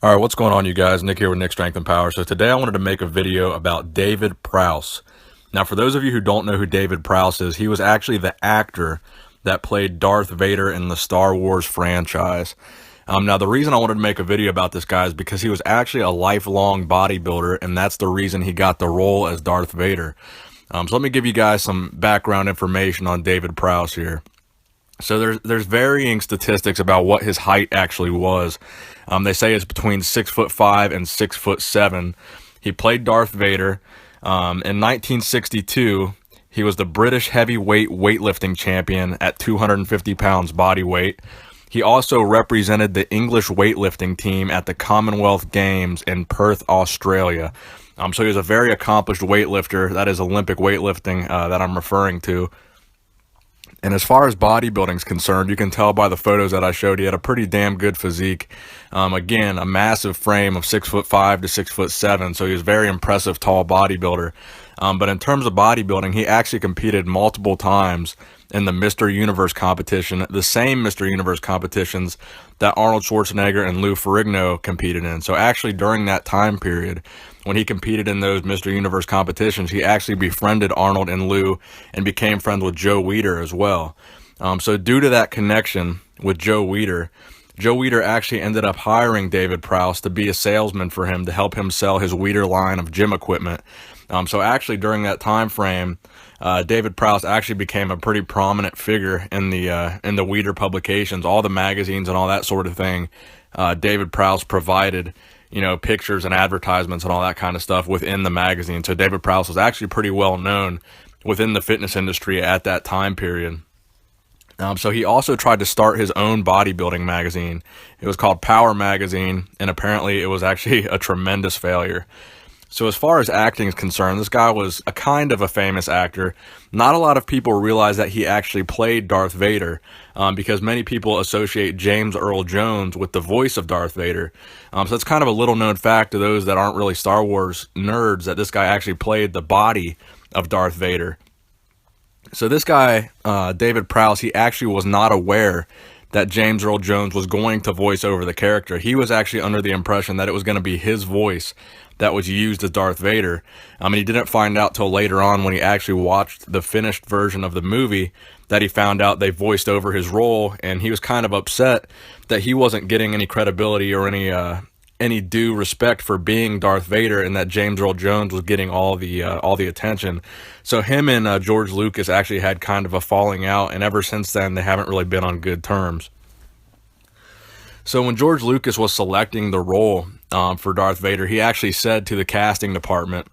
All right, what's going on, you guys? Nick here with Nick Strength and Power. So today I wanted to make a video about David Prowse. Now, for those of you who don't know who David Prowse is, he was actually the actor that played Darth Vader in the Star Wars franchise. Now, the reason I wanted to make a video about this guy is because he was actually a lifelong bodybuilder, and that's the reason he got the role as Darth Vader. So let me give you guys some background information on David Prowse here. So there's varying statistics about what his height actually was. They say it's between 6'5" and 6'7". He played Darth Vader. In 1962, he was the British heavyweight weightlifting champion at 250 pounds body weight. He also represented the English weightlifting team at the Commonwealth Games in Perth, Australia. So he was a very accomplished weightlifter. That is Olympic weightlifting that I'm referring to. And as far as bodybuilding is concerned, you can tell by the photos that I showed, he had a pretty damn good physique. Again, a massive frame of 6'5" to 6'7", so he was a very impressive tall bodybuilder. But in terms of bodybuilding, he actually competed multiple times in the Mr. Universe competition, the same Mr. Universe competitions that Arnold Schwarzenegger and Lou Ferrigno competed in. So actually during that time period, when he competed in those Mr. Universe competitions, he actually befriended Arnold and Lou and became friends with Joe Weider as well. So due to that connection with Joe Weider actually ended up hiring David Prowse to be a salesman for him to help him sell his Weider line of gym equipment. So actually during that time frame, David Prowse actually became a pretty prominent figure in the Weider publications, all the magazines and all that sort of thing. David Prowse provided, pictures and advertisements and all that kind of stuff within the magazine. So David Prowse was actually pretty well known within the fitness industry at that time period. So he also tried to start his own bodybuilding magazine. It was called Power Magazine, and apparently it was actually a tremendous failure. So as far as acting is concerned, this guy was a kind of a famous actor. Not a lot of people realize that he actually played Darth Vader, because many people associate James Earl Jones with the voice of Darth Vader. So it's kind of a little known fact to those that aren't really Star Wars nerds that this guy actually played the body of Darth Vader. So this guy, David Prowse, he actually was not aware that James Earl Jones was going to voice over the character. He was actually under the impression that it was going to be his voice that was used as Darth Vader. He didn't find out till later on when he actually watched the finished version of the movie that he found out they voiced over his role, and he was kind of upset that he wasn't getting any credibility or any due respect for being Darth Vader, and that James Earl Jones was getting all the attention. So him and George Lucas actually had kind of a falling out, and ever since then they haven't really been on good terms. So when George Lucas was selecting the role for Darth Vader, he actually said to the casting department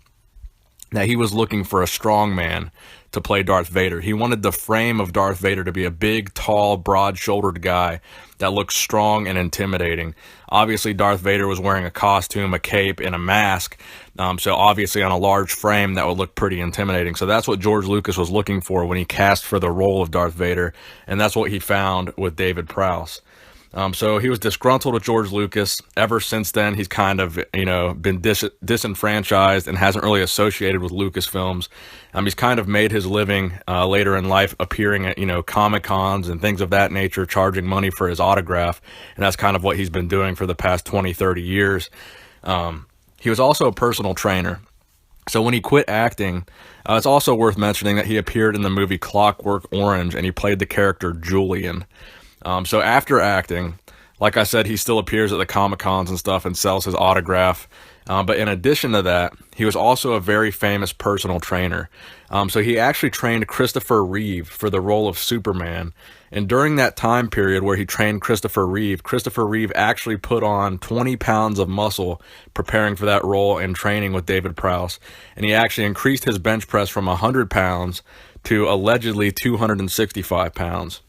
that he was looking for a strong man to play Darth Vader. He wanted the frame of Darth Vader to be a big, tall, broad-shouldered guy that looked strong and intimidating. Obviously, Darth Vader was wearing a costume, a cape, and a mask, so obviously on a large frame that would look pretty intimidating. So that's what George Lucas was looking for when he cast for the role of Darth Vader, and that's what he found with David Prowse. So he was disgruntled with George Lucas. Ever since then, he's kind of, been disenfranchised and hasn't really associated with Lucasfilms. He's kind of made his living later in life appearing at, Comic-Cons and things of that nature, charging money for his autograph. And that's kind of what he's been doing for the past 20, 30 years. He was also a personal trainer. So when he quit acting, it's also worth mentioning that he appeared in the movie Clockwork Orange, and he played the character Julian. So after acting, like I said, he still appears at the Comic-Cons and stuff and sells his autograph. But in addition to that, he was also a very famous personal trainer. So he actually trained Christopher Reeve for the role of Superman. And during that time period where he trained Christopher Reeve actually put on 20 pounds of muscle preparing for that role and training with David Prowse. And he actually increased his bench press from 100 pounds to allegedly 265 pounds.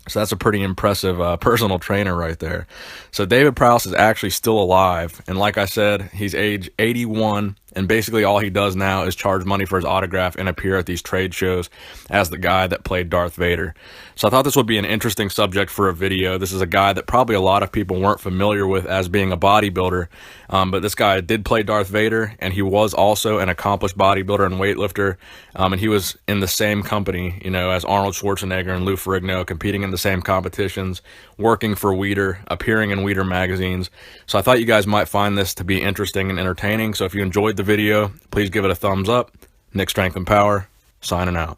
So that's a pretty impressive personal trainer right there. So David Prowse is actually still alive. And like I said, he's age 81. And basically all he does now is charge money for his autograph and appear at these trade shows as the guy that played Darth Vader. So I thought this would be an interesting subject for a video. This is a guy that probably a lot of people weren't familiar with as being a bodybuilder, but this guy did play Darth Vader, and he was also an accomplished bodybuilder and weightlifter, and he was in the same company, as Arnold Schwarzenegger and Lou Ferrigno, competing in the same competitions, working for Weider, appearing in Weider magazines. So I thought you guys might find this to be interesting and entertaining. So if you enjoyed the video, please give it a thumbs up. Nick Strength and Power, signing out.